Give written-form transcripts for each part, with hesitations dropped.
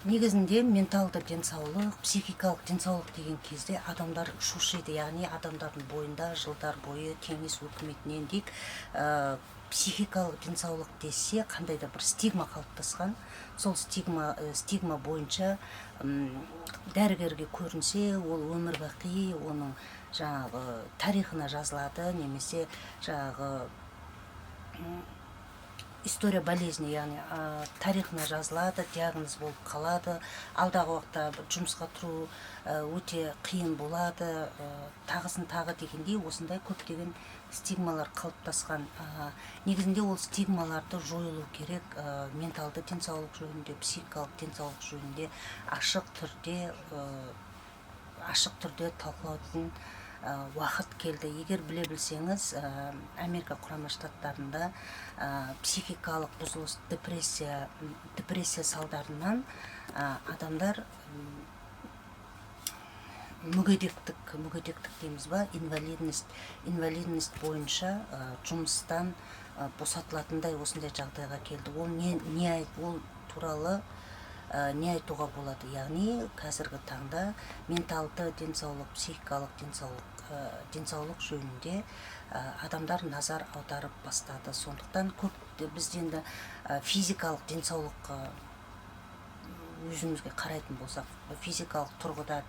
негізінде менталды денсаулық, психикалық денсаулық деген кезде адамдар шушиды, яғни адамдардың бойында жылдар бойы кеңес өкіметінен дейік психикалық денсаулық десе қандай да бір стигма қалыптасқан. Сол стигма бойынша дәрігерге көрінсе, ол өмірбақи оның жаңағы тарихына жазылады, немесе жаңағы история болезни, яғни тарихына жазылады, диагноз болып қалады. Алдағы уақытта жұмысқа тұру өте қиын болады, тағысын тағы дегендей осындай көптеген стигмалар қалыптасқан. Негізінде ол стигмаларды жойылу керек. Менталды денсаулық жөнінде, психикалық денсаулық жөнінде ашық түрде талқылаудың уақыт келді. Егер біле білсеңіз, Америка құрама штаттарында психикалық бұзылыс, депрессия салдарынан адамдар мүгедектік дейміз ба, инвалидность бойынша жұмыстан босатылатындай осындай жағдайға келді. Ол туралы не айтуға болады? Яғни қазіргі таңда менталды денсаулық, психикалық денсаулық жөнінде адамдар назар аударып бастады. Сондықтан бізден де физикалық денсаулыққа өзімізге қарайтын болсақ, физикалық тұрғыда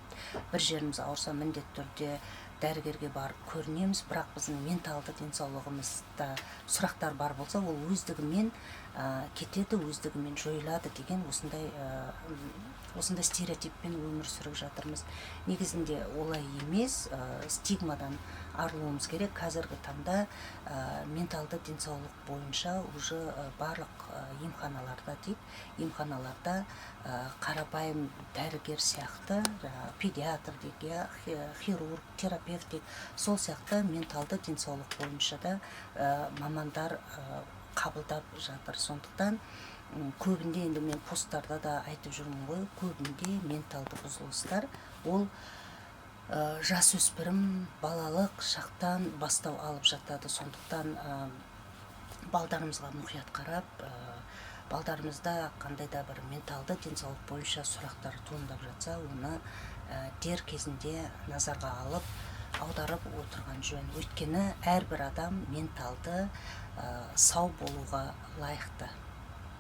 бір жеріміз ауырса міндетті түрде дәрігерге барып көрінеміз, бірақ біздің менталды денсаулығымызда сұрақтар бар болса, ол өздігімен кетеді, өздігімен жойылады деген осындай стереотиппен өмір сүріп жатырмыз. Негізінде олай емес, стигмадан арылуымыз керек. Қазіргі таңда менталды денсаулық бойынша уже барлық емханаларда қарапайым дәрігер сияқты, педиатр хирург, терапевт сол сияқты менталды денсаулық бойынша да мамандар қабылдап жатыр. Сондықтан көбінде, енді мен посттарда да айтып жүрмін ғой, көбінде менталды бұзылыстар ол жасөспірім балалық шақтан бастау алып жатады. Сондықтан балдарымызға мұқият қарап, балдарымызда қандай да бір менталды денсаулық бойынша сұрақтар туындап жатса, оны дер кезінде назарға алып, аударып отырған жөн. Өйткені әрбір адам менталды сау болуға лайықты.